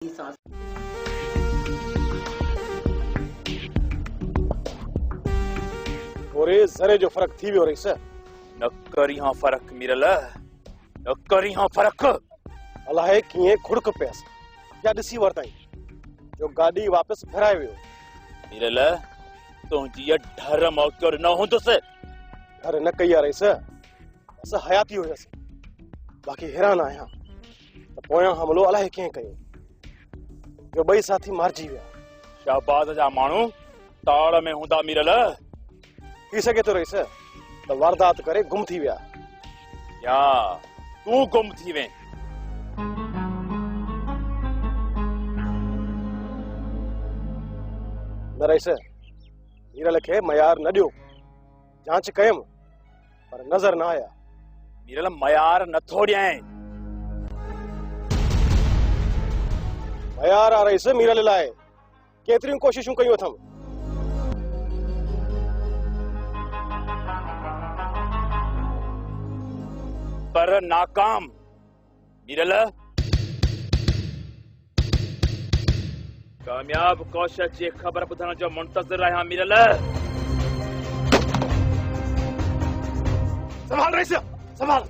ओरे जरे जो फर्क थी वियो रईस न करी हाँ फर्क मिरल न करी हाँ फर्क अलाहे कीअं खुड़क पियस या ॾिसी वरताई जो गाड़ी वापस घराए वियो मिरल तुझी ढर मौक्योर न हुंदुसि घर न कई आहे रईस असां हयाती हुयसि बाक़ी हैरान आहियां त पोयां हमलो अलाहे कीअं कयो जो ॿई साथी मारिजी विया शहबाज जा माण्हू ताड़ में हूंदा मिरल थी सघे थो रईस त वारदात करे गुम थी विया या तूं गुम थी वे न रईस हीरल खे मयार न ॾियो जांच कयमि पर नज़र न आया मिरल मयार नथो ॾियां मयार आ रईस मीरल लाइ केतिरियूं कोशिशूं कयूं अथमि पर नाकाम मिरल कामयाब कौशल जी खबर ॿुधण जो मुंतज़िर आहियां मिरल संभाल रईस संभाल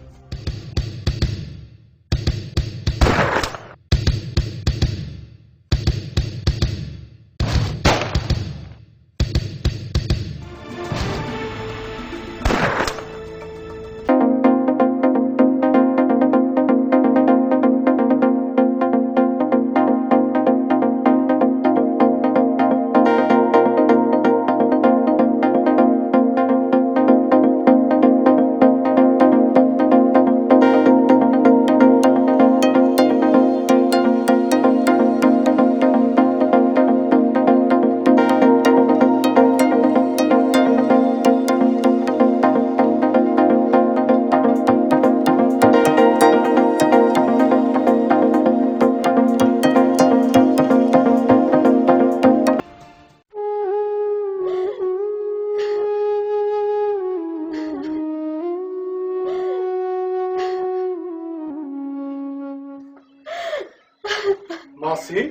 मासी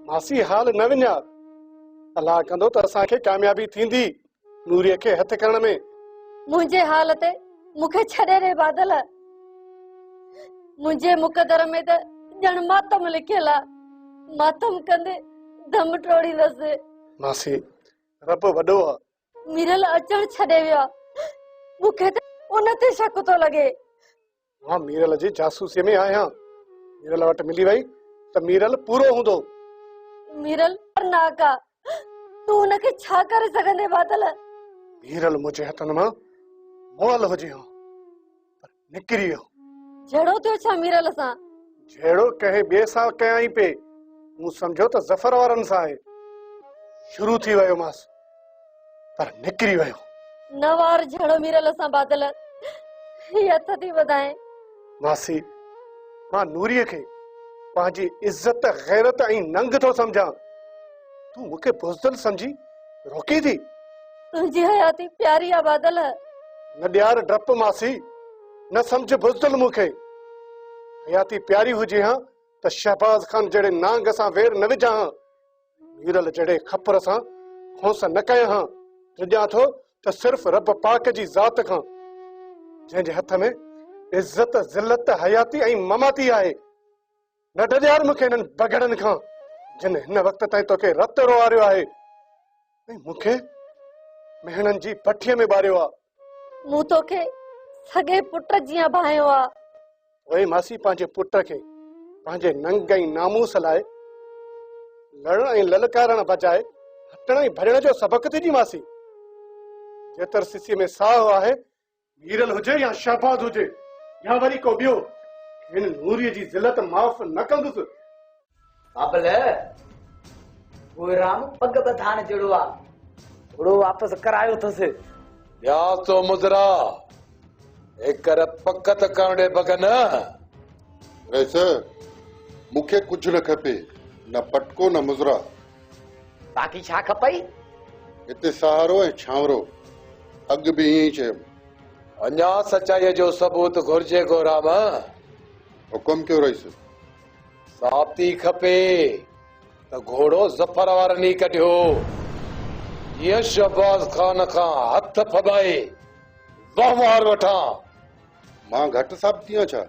मासी हाल न विञा अल्लाह कंदो त असांखे कामयाबी थींदी नूरीअ खे हथ करण में मुझे हाल ते मुखे छड़े रे बादल मुझे मुकदर में त जण मातम लिखियल आहे मातम कंदे दम टोड़ींदस मासी रब वॾो आहे मिरल अचण छड़े वियो मुखे त उन ते शक तो लगे मां मीरल जी जासूसीअ में आहियां मीरल वटि मिली वई त मीरल पूरो हूंदो मिरल नाका तू उनखे छा करे सघंदे बादल मीरल मुंहिंजे हथनि मां मोअल हुजे हा पर निकिरी वियो जड़ो थियो छा मिरल सां जहिड़ो कंहिं ॿिए सां कयां ई पे मूं सम्झो त ज़फर वारनि सां आहे शुरू थी वियो मांसि पर निकिरी वियो न वार जड़ो मिरल सां बादल ही हथ थी वधाए मासी मां नूरीअ खे पंहिंजी इज्जत गैरत ऐं नंग थो सम्झां तूं मूंखे बुज़दिल समझी रोकी थी तुंहिंजी हयाती प्यारी आहे बादल न ॾियार डप मासी न सम्झ बुज़दिल मूंखे हयाती प्यारी हुजे हा त शहबाज खान जहिड़े नांग सां वेर न विझां हा मीरल जहिड़े खपर सां होंस न कयां हा रिॼां थो त सिर्फ़ रब पाक जी ज़ात खां जंहिंजे हथ में इज्जत ज़िल्लत हयाती ऐं ममाती आहे न ॾियार मूंखे हिननि बगड़नि खां जिन हिन वक़्त ताईं तोखे रत रोआरियो आहे ऐं मूंखे मेहणनि जी भठीअ में ॿारियो आहे मूं तोखे सॻे पुट जीअं भायो आहे ओए मासी पंहिंजे पुट खे पंहिंजे नंग ऐं नामूस लाइ लड़ण ऐं ललकारण बजाए हटण ऐं भरण जो सबक़ थी ॾी मासी जेतर सिसीअ में साहु आहे मीरल हुजे या शहबाज हुजे या वरी को ॿियो हिन नूरीअ जी ज़िलत माफ़ न कंदुसि बाबल कोई राम पग बधान जड़ो आ थोड़ो वापस करायो थस या तो मुजरा एकर पकत करणु बगन वैसे मूंखे कुझु न खपे न पटको न मुजरा बाकी छा खपई हिते सहारो ऐं छांवरो अॻु बि ईअं ई चयुमि अञा सचाईअ जो सबूत घुर्जे को राम हुकुम कयो रईस साप्ती खपे त घोड़ो ज़फर वारनि कढियो। ये शहबाज खान का हथ फबाए वहमार वठा। मां घट साबिती छा?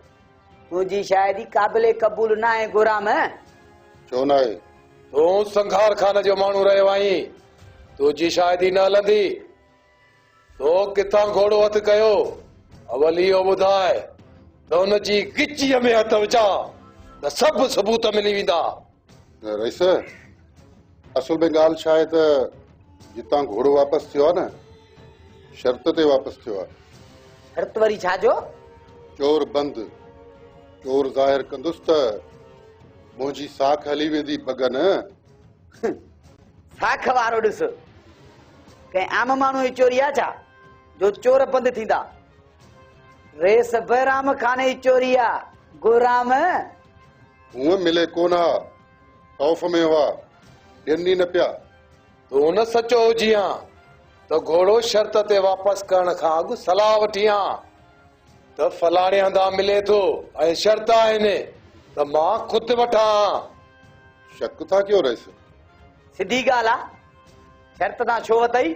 तुझी शायदि काबिले कबूल ना है गुराम। छो न आहे? तू संघार खान जो मानू रहियो आहीं, तुझी शायदि न हलंदी। तो किथां घोड़ो हथ कयो, अवल इहो ॿुधाए त हुनजी गिचीअ में हथ विझां त सभु सबूत मिली वेंदा। रईस, असल में ॻाल्हि छा आहे त जितां घोड़ो वापसि थियो आहे न, शर्त ते वापसि थियो आहे। शर्त वरी छा जो? चोर बंदि, चोर ज़ाहिर कंदुसि त मुंहिंजी साख हली वेंदी बगन। साख वारो ॾिस, कंहिं आम माण्हू जी चोरी आहे छा जो चोर बंदि थींदा? रेस बहराम खाने जी चोरी आहे गुराम। हूअं मिले कोन हा, ख़ौफ़ में हुआ, ॾियनि न पिया। तू न सचो हुजी हां त घोड़ो शर्त ते वापसि करण खां अॻु सलाह वठी हां त फलाणे हंधा मिले थो ऐं शर्त आहिनि त मां खुदि वठां। शक था कयो रईस? सिधी ॻाल्हि आहे, शर्त तां छो वतई?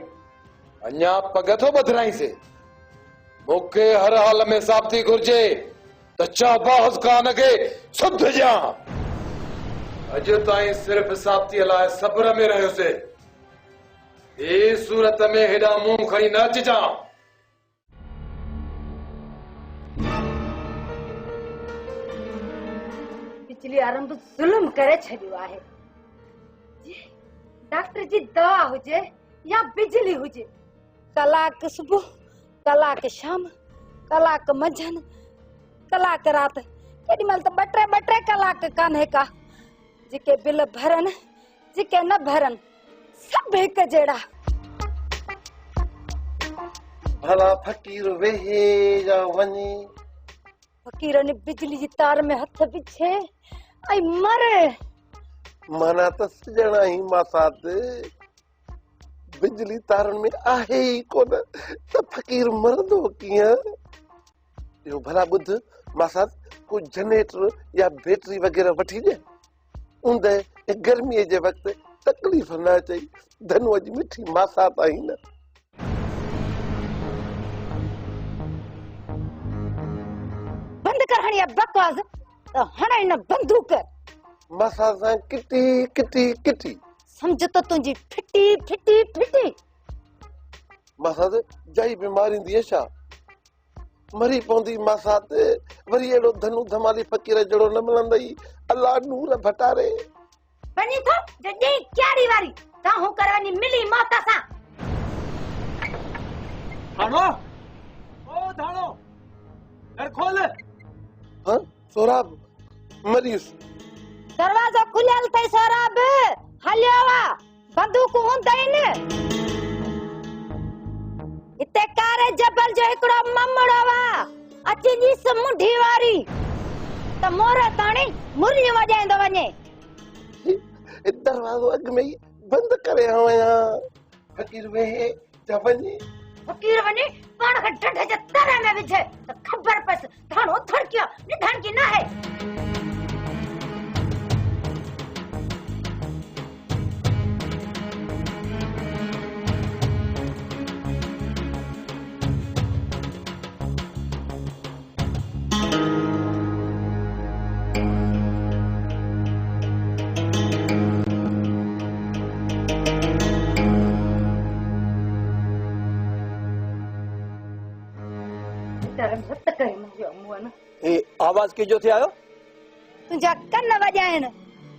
अञा पग थो ॿधराईंसि। मूंखे हर हाल में साबिती घुर्जे त शहबाज खान खे सुध ॾियां। अॼु ताईं सिर्फ़ साबितीअ लाइ सब्र में रहियोसीं। ई सूरत में हेॾा मुंहुं खणी न अचिजां। बिजली आरंभ ज़ुल्म करे छॾियो आहे। डॉक्टर जी दवा हुजे या बिजली हुजे, कलाक सुबुह, कलाक शाम, कलाक मंझंदि, कलाक राति, केॾी महिल त ॿ टे कलाक कान्हे का। जेके बिल भरनि, जेके न भरनि, सभु हिक जहिड़ा। भला फकीर वेहे या वञे? फकीरनि बिजली जी तार में हथ विझे ऐं मरे। माना त सॼणा ई मासात बिजली तारनि में आहे ई कोन त फकीर मरंदो कीअं? इहो भला ॿुध मासात, को जनरेटर या बैटरी वग़ैरह वठी ॾे। ऊंद गर्मीअ जे वक़्तु तकलीफ़ न अचे। धनुअ जी मिठी मासात आई न। बंद कर हणी बकवास, त हणे न बंदूक। मासा सां किटी किटी किटी। समझ तो तुझी फिटी फिटी फिटी। मासात जाई बीमारी दी छा? मरी पवंदी मासात, वरी एड़ो धनु धमाली फकीर जड़ो न मिलंदई। अल्लाह नूर भटारे। वनी तो जॾी क्यारी वारी ता हूं करवनी मिली मौत सा। धाणो, ओ धाणो, घर खोल। हां सोराब मरीस। दरवाजो खुलियल तई सोराब, हलियो वा, बंदूक हुंदई न। इते कारे जबल जो हिकड़ो ममड़ो वा, अची जी समुंडी वारी त मोरे ताणी मुरली वजाइंदो वञे। दरवाजो अग में ही बंद करे आया। फकीर वेहे जा वञे। फकीर वञे पाण खे ढंढ जे तरे में विझे त खबर पस धाणो थड़कियो निधन की न है। आवाज किजो थे आयो? तुझा कन वजाइन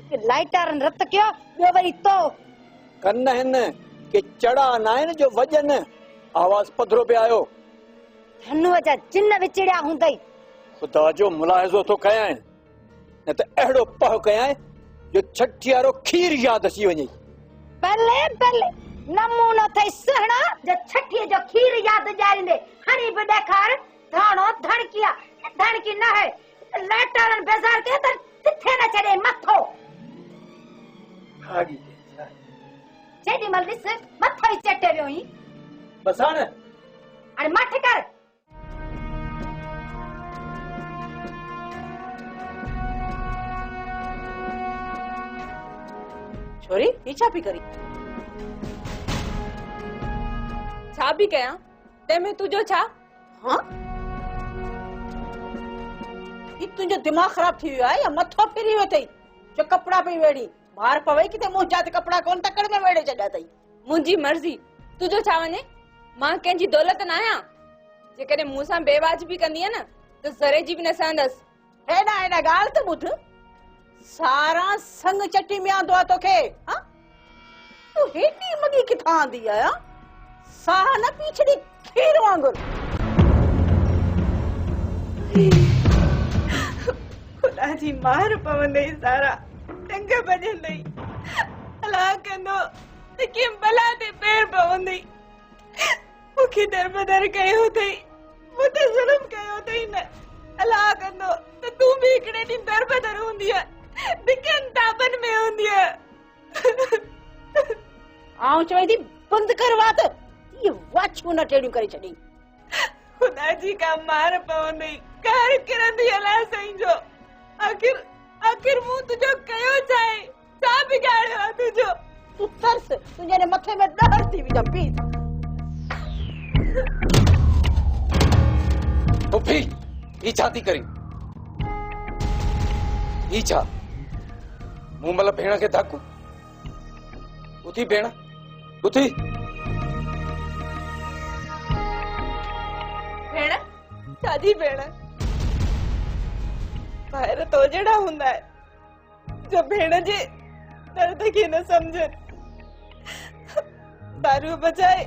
कि लाइटर रत कयो ॿियो वरी तो कन हिन के चढ़ा नाइन जो वजन आवाज पधरो पे आयो। धनुअ जा चिन्ह विचड़िया हूंदई। खुदा जो मुलाहिज़ो तो कयां न त अहिड़ो पह कयां जो छठियारो खीर याद अची वञे। भले भले नमूनो थई सहणा जो छठीअ जो खीर याद ॾियारींदे हणी बि ॾेखार। धाणो धड़किया धड़की न है लेटरन बाजार के त किथे न छड़े मथो। भागी जेडी मल ॾिस मथो ई चटे वियो ही। बसाण हाणे मठ कर। छोरी ही छा पई करी? छा भी कयां तंहिंमें तुंहिंजो छा? हाँ ही तुंहिंजो दिमाग़ ख़राब थी वियो आहे या मथो फिरी वियो अथई जो कपिड़ा पई वेड़ी बाहर पवई किथे मुंहुं जाते कपिड़ा कोन तकड़ में वेड़े छॾिया अथई। मुंहिंजी मर्ज़ी तुंहिंजो छा वञे? मां कंहिंजी दौलत न आहियां। जेकॾहिं मूं सां बेवाजिबी कंदीअ न त ज़रे जी बि न सहंदसि। हेॾा हेॾा ॻाल्हि त ॿुध सारा संग चटी में आंदो आहे तोखे। हाँ तूं हेॾी मगी किथां आंदी आहियां साह न पी छॾी खीर वांगुरु। खुदा जी मार पवंदई सारा टंग भॼंदई अलाह कंदो त कीअं भला ते पैर पवंदई। मूंखे दरबदर कयो अथई मूं ते ज़ुल्म कयो अथई न अलाह कंदो त तूं बि हिकिड़े ॾींहुं दरबदर हूंदीअ धिकनि तापनि में हूंदीअ। आऊं चवां थी बंदि कर वात ये वाछू न टेड़ियूं करे छॾी। खुदा जी का मार पवंदई कहर किरंदी अलाह साईं जो। आखिर मूं तुंहिंजो कयो छा आहे? छा बिगाड़ियो आहे तुंहिंजो? तूं तरस तुंहिंजे मथे में ॾहर थी विझां पीस। पुफी ही छा थी करी? ही छा मूं महिल भेण खे धक उथी भेण उथी। भेण छाजी भेण? ॿाहिरि तो जहिड़ा हूंदा आहिनि जो भेण जे दर्द खे न सम्झनि। दारू बजाए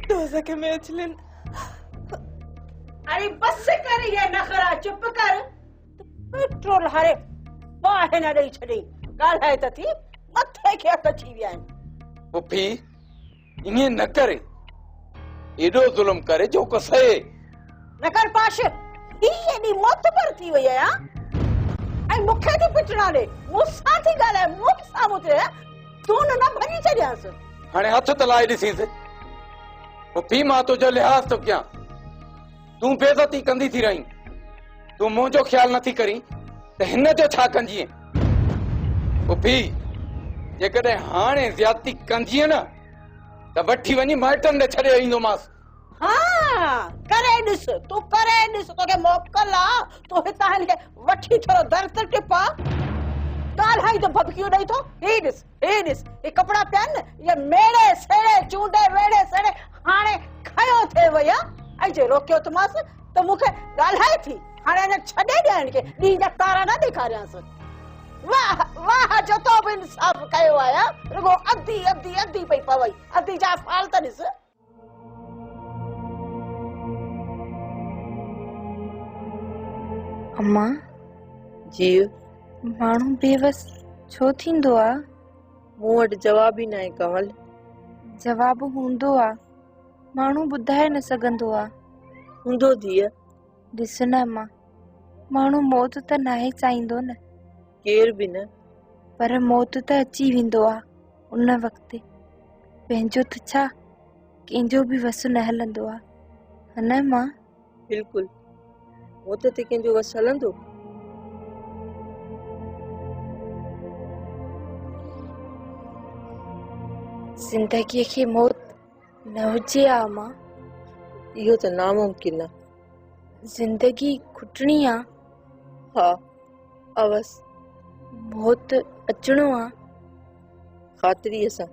दोज़ख में उछलन। अरे बस कर ये नखरा चुप कर। पेट्रोल हरे बाहि न ॾेई छॾी ॻाल्हाए त थी मथे खे हथ अची विया आहिनि। पुफी ईअं न करे एॾो ज़ुल्म करे जो को सहे न कर पाश ही एॾी मोतबर थी वई आहे ऐं मूंखे थी पिटणा ॾे मूंसां थी ॻाल्हाए मूं साम्हूं ते तूं न भॼी छॾियांसि। हाणे हथ त लाए ॾिसीसि। पुफी मां तुंहिंजो लिहाज़ थो कयां तूं बेइज़ती कंदी थी रहीं। तूं मुंहिंजो ख्याल नथी करी त हिन जो छा कंजीअ? पुफी जेकॾहिं हाणे ज़्यादती कंजीअ न त वठी वञी माइटनि ॾे छॾे ईंदोमांसि। हाँ करे ॾिस तूं करे ॾिस तोखे मोकल आहे तूं हितां हिनखे वठी थोरो दर त टिपा ॻाल्हाई त भभकियूं ॾेई थो। ही ॾिस हे कपिड़ा पिया आहिनि न ये मेड़े सेड़े चूंडे वेड़े सेड़े हाणे खयो थिए वई आहे ऐं जे रोकियो त मांसि त मूंखे ॻाल्हाए थी हाणे हिन छॾे ॾियां हिनखे ॾींहं जा तारा न ॾेखारियांसि। वाह वाह जो तो बि इंसाफ़ कयो आहे रुगो अधी अधी अधी पई पवई अधी जा फाल त ॾिस। अम्मा जी माण्हू बेवस छो थींदो आहे? मूं वटि जवाब ई न आहे कमल। जवाब हूंदो आहे माण्हू ॿुधाए न सघंदो आहे। हूंदो धीअ। ॾिस न अम्मा माण्हू मौत त नाहे चाहींदो न केर बि न पर मौत त अची वेंदो आहे उन वक़्तु पंहिंजो त छा कंहिंजो बि वस न हलंदो आहे है न मां? बिल्कुलु मौत ते कंहिंजो वस हलंदो? ज़िंदगीअ खे मौत न हुजे आ मां? इहो त नामुमकिन आहे। ज़िंदगी खुटणी आहे। हा अवस मौत अचणो आहे ख़ातिरीअ सां।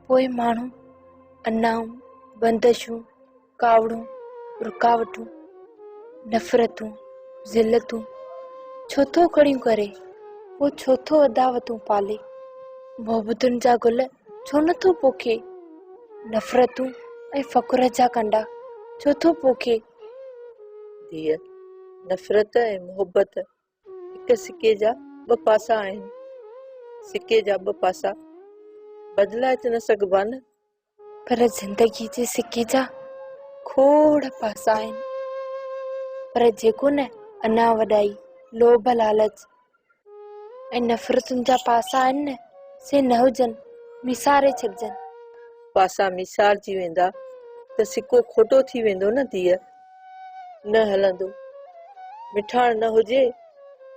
पोइ माण्हू अनाऊं बंदिशूं कावड़ूं रुकावटूं नफ़रतूं ज़िलतूं छो थो खड़ियूं करे? पोइ छो थो अदावतूं पाले? मोहबतुनि जा गुल छो नथो पोखे? नफ़रतूं ऐं फ़कुर जा कंडा छो थो पोखे? धीअ नफ़रत ऐं मोहबत हिक सिके जा ॿ पासा आहिनि। सिके जा ॿ पासा बदिलाए त न सघिबा न। पर ज़िंदगी जे सिके जा खोड़ पासा आहिनि पर जेको न अना वॾाई लोभ लालच ऐं नफ़रतुनि जा पासा आहिनि न से न हुजनि मिसारे छॾिजनि। पासा मिसारजी वेंदा त सिको खोटो थी वेंदो न धीअ। न हलंदो। मिठाण न हुजे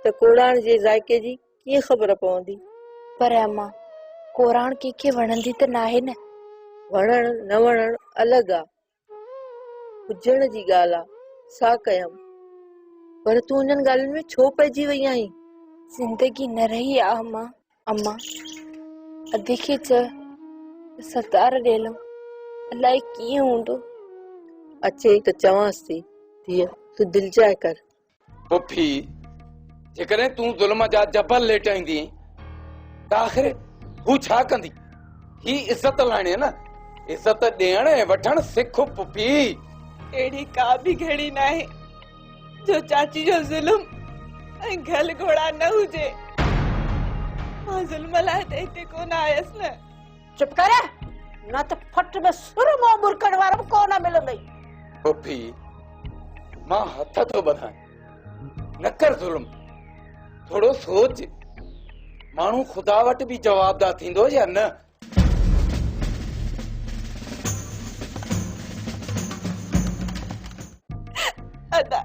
त कोड़ाण जे ज़ाइके जी कीअं ख़बर पवंदी? पर अम्मा कोराण कंहिंखे वणंदी त नाहे न। वणण न वणण अलॻि आहे, हुजण जी ॻाल्हि आहे, सा कयमि। पर तूं इन्हनि ॻाल्हियुनि में छो पइजी वई आहीं? जिंदगी न रही आहे अम्मा। अम्मा अधे खे चयो सतार ॾेलो, अलाए कीअं हूंदो। अचे त चवांसि थी, धीअ तूं दिलि जाए कर। पुफी जेकॾहिं तूं ज़ुल्म जा जबल लेटाईंदी त आख़िर हू छा कंदी? ही इज़त लाइणी आहे न, इज़त ॾियण ऐं वठण सिख पुफी। अहिड़ी का बि घड़ी न आहे जो चाची जो ज़ुल्म ऐं घल घोड़ा न हुजे। मां ज़ुल्म लाइ त हिते कोन आयसि न। चुप कर, न त फट में सुर मों बुरकण वारो बि कोन मिलंदई। पुफी मां हथ थो ॿधां, न कर ज़ुल्म, थोरो सोच, माण्हू ख़ुदा वटि बि जवाबदार थींदो या न? अदा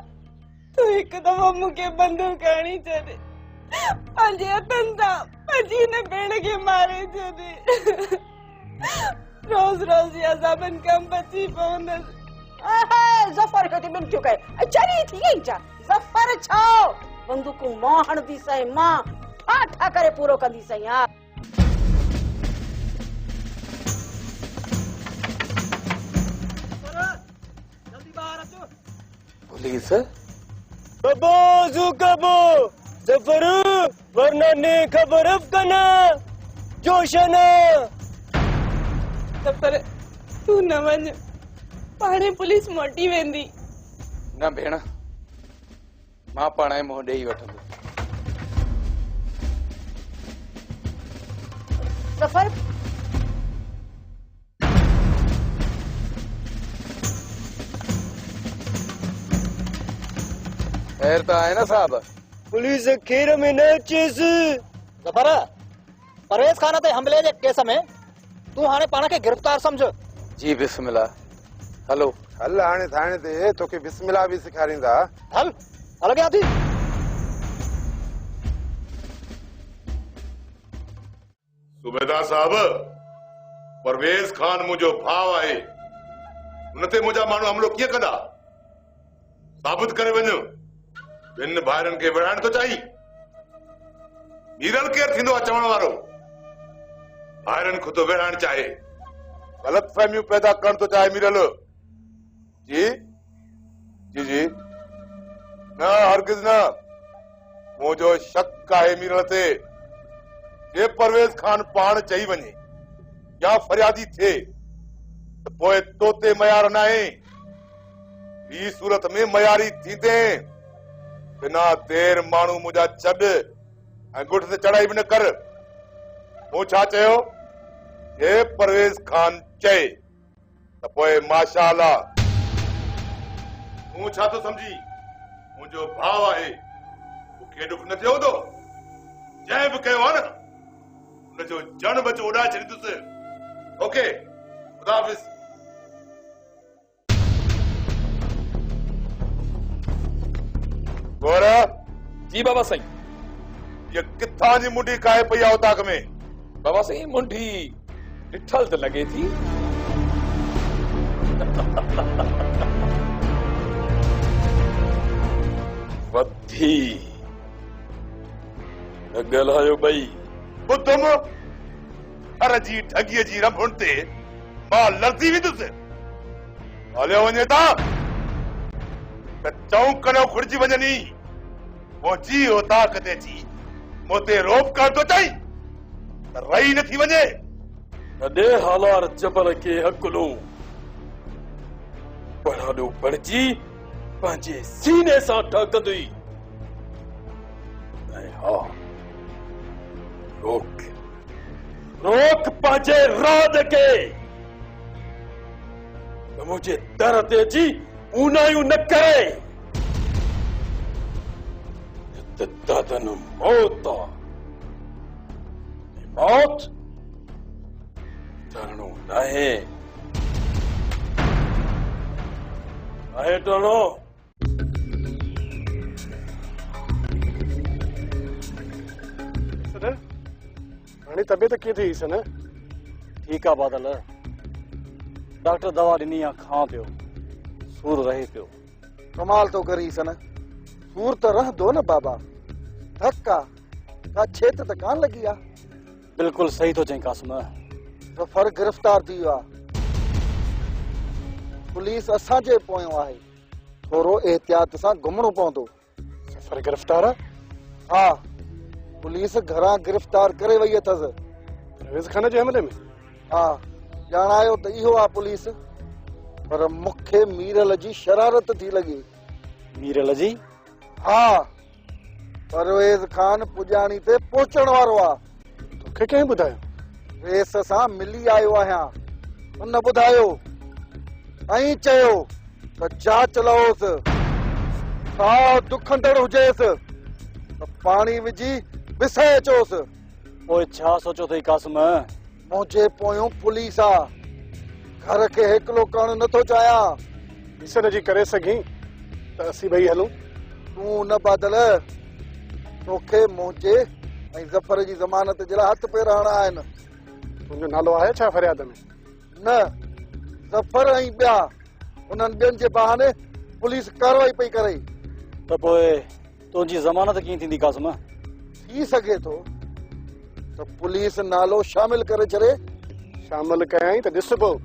तूं हिकु दफ़ो मूंखे बंदूक हणी छॾ, पंहिंजे हथनि सां पंहिंजी हिन भेण खे मारे छॾ। रोज़ रोज़ जी अज़ाबनि कम बची पवंदसि। ज़फ़र खे थी मिनटियूं कए चरी थी गई छा? ज़फ़र छो बंदूकूं मां हणंदी सई, मां ठा ठा करे पूरो कंदी सई। हा पुलिस कबो जू कबो ज़फ़र वरना ने खबर कना जोशना। पर तू न वञ, पाणे पुलिस मोटी वेंदी। न भेण, मां पाण ई मुंहुं ॾेई वठंदो। ज़फ़र खैर त आहे न साहब? पुलिस खेर में न अचेसि। ज़फ़र, परवेज़ खान ते हमले जे केस में तूं हाणे पाण खे गिरफ़्तार समझ। जी बिस्मिल्लाह। हलो हल हाणे थाणे ते तोखे बिस्मिल्लाह बि सेखारींदा। हल हल गया थी। सूबेदार साहब, परवेज़ खान मुंहिंजो भाउ आहे, उन ते मुंहिंजा माण्हू हमलो कीअं कंदा? साबित करे वञो। ॿिनि भाइरनि खे विढ़ाइण थो चाही? मीरल केरु थींदो आहे चवण वारो? भाइरनि खुद विढ़ाइण चाहे, ग़लत फहमियूं पैदा करण थो चाहे मीरल। जी जी जी न, हरगिज़ न। मुंहिंजो शक आहे मीरल ते। जे परवेज़ खान पाण चई वञे या फरियादी थिए त पोइ तो ते मयार न आहे। ॿी सूरत में मयारी थींदे बिना देर माण्हू मुंहिंजा छॾ ऐं गुठ ते चढ़ाई बि न कर। मूं छा चयो? जे परवेज़ खान चए त पोइ माशाअल्लाह। मूं छा थो सम्झी? मुंहिंजो भाउ आहे, मूंखे ॾुख न थियो हूंदो? जंहिं बि कयो आहे न उनजो जण बचो उॾाए छॾींदुसि। ओके, खुदा हाफ़िज़। गोरा जी बाबा साईं। ये किथां जी मुंडी काहे पई आहे उताक में? बाबा साईं मुंडी ॾिठल त लॻे थी। वधी न ॻाल्हायो ॿई। ॿुधम, हर जी ठगीअ जी रंभुण ते मां लड़ती वेंदुसि। हलियो वञे था त चौंक न खुड़जी वञनी। पहुची हो ताक़त अची मोते रोप कर तो चाही त रही न थी वञे। कॾे हालार जबल खे हकुलो पढ़ाॾो पढ़जी पंहिंजे सीने सां ठकंदी। ऐं हा, रोक रोक पंहिंजे राज खे। मुंहिंजे दर ते अची ऊनायूं न करे। तदन मौत मौत डरणो नाहे। आहे डरणो? हाणे तबियत कीअं थी सन? ठीक आ बादल, डॉक्टर दवा ॾिनी आहे, खां पियो, सूर रहे पियो। कमाल तो करी सन, सूर तो रहंदो न बाबा, धक्का का छेत त कान लगी आ। बिल्कुल सही तो चई कासिम। ज़फर गिरफ्तार थी वियो आहे, पुलिस असांजे पोयों आहे, थोरो एहतियात सां घुमणो पवंदो। ज़फर गिरफ्तार आहे? हा, पुलिस घरां गिरफ्तार करे वई अथसि। परवेज़ खान जे हमले में? हा, ॼाणायो त इहो आहे पुलिस, पर मूंखे मीरल जी शरारत थी लॻी। मीरल जी? हा, परवेज़ खान पुॼाणी ते पहुचण वारो आहे। तोखे कंहिं ॿुधायो? रेस सां मिली आयो आहियां, हुन ॿुधायो ऐं चयो त जांच लहोसि, छा दुखंदड़ हुजेसि त पाणी विझी विसाए अचोसि। पोइ छा सोचो अथई कासिम? मुंहिंजे पोयों पुलिस आहे, घर खे हिकिलो करणु नथो चाहियां। ॾिस नथी करे सघीं त असीं ॿई हलूं? तूं न बादल, तोखे मुंहिंजे ऐं ज़फर जी ज़मानत जे लाइ हथ पेर हणा आहिनि। तुंहिंजो नालो आहे छा फरियाद में? न, ज़फर ऐं ॿिया, उन्हनि ॿियनि जे बहाने पुलिस कार्रवाई पई करे। त पोइ तुंहिंजी ज़मानत कीअं थींदी कासिम? थी सघे थो त पुलिस नालो शामिल करे छॾे। शामिल कयई त ॾिस पोइ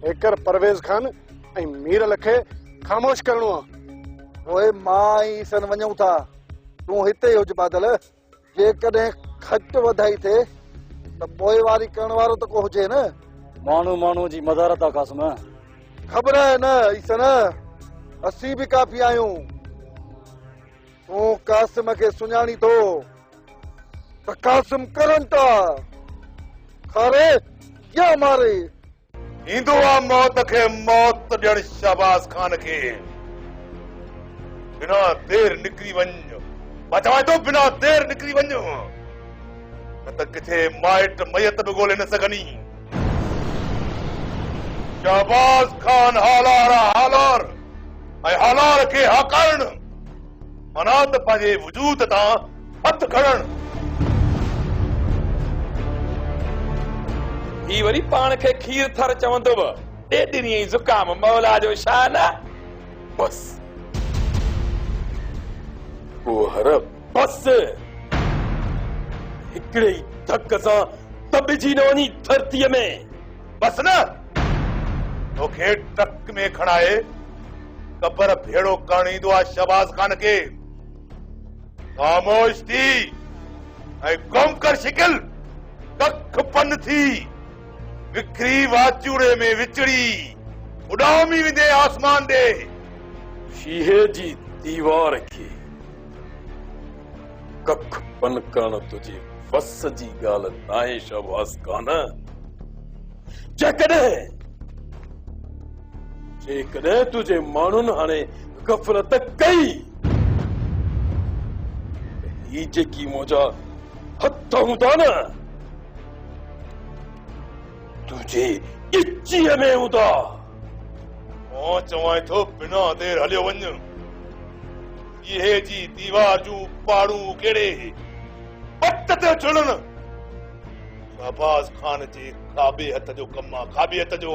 हेकर परवेज़ खान ऐं मीरल खे ख़ामोश करणो आहे। पोइ मां ऐं सन वञूं था, तूं हिते हुज बादल। जेकॾहिं खट वधाई थिए त पोइवारी करण वारो त को हुजे न। माण्हू माण्हू जी मदारत आहे कासिम। ख़बर आहे न ईसन, असीं बि काफ़ी आहियूं। तूं कासिम खे सुञाणी थो त कासिम करंट आहे, खारे या मारे। ईंदो आहे मौत खे मौत ॾियण शहबाज़ खान खे। बिना देर निकिरी वञ, मां चवां थो बिना देर निकिरी वञ, न त किथे माइट मयत बि ॻोल्हे न सघनी। शहबाज़ खान हालार हालार ऐं हालार खे हाकारण, माना त पंहिंजे वजूद तां हथ खणण। ही वरी पाण खे खीर थर चवंदो बि, ॾेढ ॾींहं ज़ुकाम मौला जो शान। बस हर बस हिकिड़े ई धक सां दॿिजी न वञी धरतीअ में। बस न, तोखे ट्रक में खणाए कबर भेड़ो करण ईंदो आहे शहबाज़ खान खे। ख़ामोश थी ऐं गुम कर शिकिल, कख पन थी विखरी वाचूड़े में विचड़ी उॾामी वेंदे आसमान ॾे। शीहे जी दीवार खे कख पन करण तुझे वस जी ॻाल्हि नाहे शहबाज़ खान। जेकॾहिं तुझे माण्हुनि हाणे गफ़लत कई, ही जेकी मुंहिंजा हथ हूंदा न, तुझे इच्छीअ में हूंदा। मां चवां थो बिना देर हलियो वञ। इहे जी दीवार जूं पाड़ूं केड़े पट ते चुड़न। शहबाज़ खान जे खाॿे हथ जो कमु आहे, खाॿे हथ जो।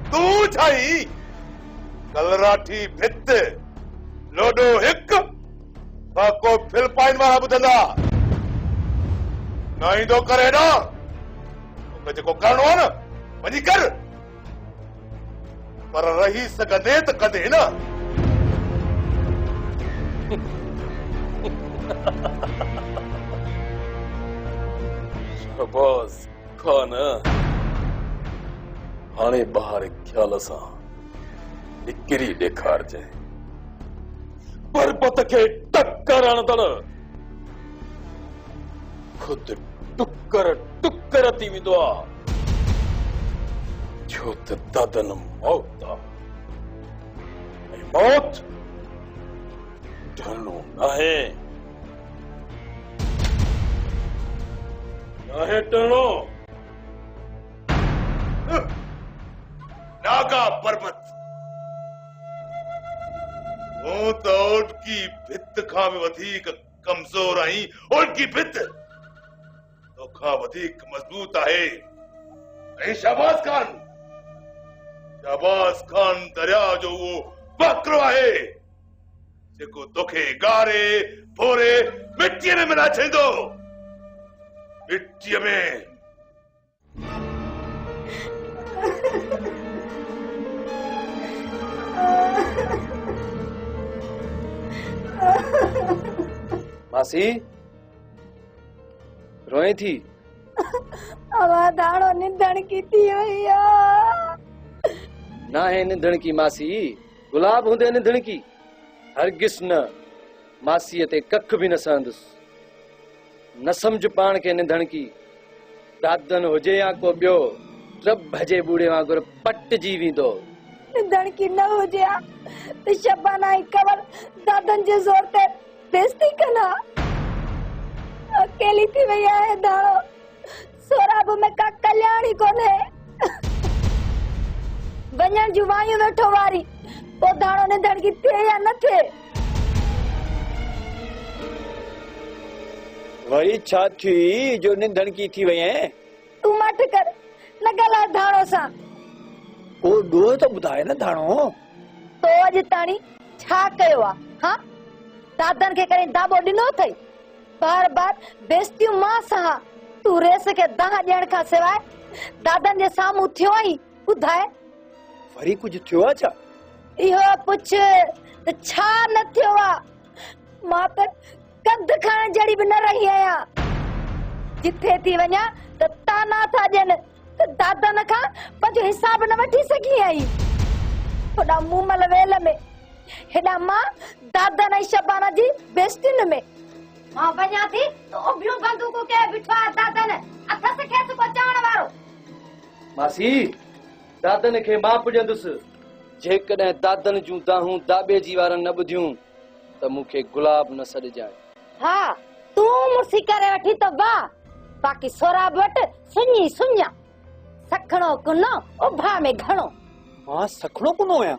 तूं छाई कलराठी भित लोडो हिकु को फिल पाइन वारा ॿुधंदा न ईंदो करे न। तोखे जेको करणो आहे न वञी कर, पर रही सघंदे त कदे न। शहबाज़ खान हाणे ॿाहिरि ख्याल सां निकिरी ॾेखारजांइ। पर्बत खे टक्कर हणंदड़ खुद टुकर टुकर थी वेंदो आहे, छो त ददन मौत आहे ऐं मौत ढलणो नाहे, नाहे ढलणो। नागा पर्वत हूं त ओटकी भित खां बि वधीक कमज़ोर आहीं। ओटकी भित तोखां वधीक मज़बूत आहे। ऐं शहबाज़ खान दरिया जो वो बकरो आहे जेको तोखे गारे फोरे मिट्टीअ में मिला छॾींदो। मिट्टीअ में। मासी रोए थी? आवा दाड़ो निंदण की थी भैया। ना है निंदण की मासी, गुलाब हुंदे निंदण की। हरगिस न, मासी ते कख भी न सहंदुस। न समझ पान के निंदण की। दादन हुजे या को बियो, रब भजे बूढ़े वांगुर पट जी वेंदो। निंदण की न हुजे त शबाना ही कवर दादन जे जोर ते बेइज्जती कना। अकेली थी भैया है दाड़ो। सोराब में का कल्याणी कोने। वञण जूं वायूं वेठो वारी। पो दाड़ो निंदण की थे या न थे। वरी छा थी जो निंदण की थी वई है? तू मट कर न गला दाड़ो सा। ओ डोह तो बुधाए न दाड़ो। तो अज ताणी छा कयो आ? हां दादन के करे दाबो दिनो थई। बार बार बेइज्जती मां सा। तू रेस के दाह ॾियण खां सिवाय दादन जे साम्हूं थियो आई बुधाए। वरी कुछ थियो आ छा? इहो पुछ त छा न थियो आ। मां त कंध खाण जड़ी भी न रही आया। जिथे थी वञा त ताना था ॾियनि त दादन खां पंहिंजो हिसाब न वठी सघी आई। होॾा मूमल वेल में हेॾा मां दादन ऐं शबाना जी बेइज्जतियुनि में। मां वञा थी त उभियूं बंदूकूं के बिठो आहे दादन अथस खेस को चवण वारो। मासी, दादन खे मां पुॼंदुसि। जेकॾहिं दादन जूं दाहूं दाबे जी वारनि न ॿुधियूं त मूंखे गुलाब न सॾजाए। हा तूं मुर्सी करे वठी त वाह। बाक़ी सोराब वट सुञी सुञा। सखणो कुनो उभा में घणो। मां सखणो कुनो आहियां।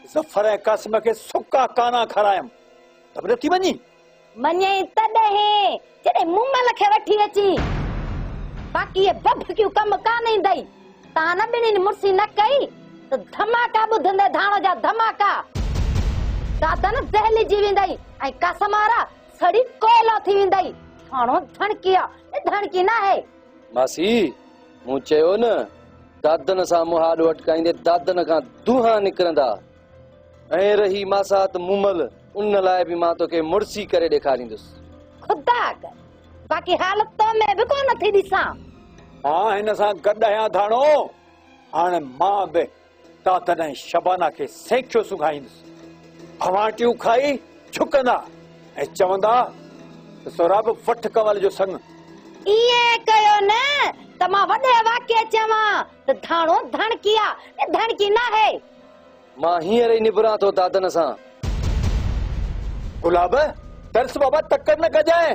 ज़फर ऐं कासिम खे सुका काना खारायम त बि नथी वञी। मञे तॾहिं जॾहिं मूमल खे वठी अची। बाक़ी ये बभकियूं कम कान ईंदई। तव्हां न ॿिन्हिनि मुर्सी न कई त धमाका ॿुधंदे धाणो जा धमाका। दादन दहलिजी वेंदई ऐं कासमारा सड़ी कोयलो थी वेंदई। थाणो धणकी आहे धणकी न आहे। मासी, मूं चयो न दादन सां मुहाॾो अटकाईंदे दादन खां दूहा निकिरंदा। ऐं रही मासात मूमल, उन लाइ बि मां तोखे मुर्सी करे ॾेखारींदुसि। खुदा कर बाक़ी हालत तो में बि कोन थी ॾिसां। मां हिन सां गॾु आहियां धाणो। हाणे मां बि दादन ऐं शबाना खे सेकियो सुघाईंदुसि। भवाटियूं खाई झुकंदा ऐं चवंदा त सोराब वठ कंवल जो संग। इहे कयो न त मां वॾे वाक्य चवां त धाणो धणकी आहे धणकी न आहे। मां हींअर ई निबरां थो दादन सां। गुलाब तरस बाबा तकड़ न कजाए।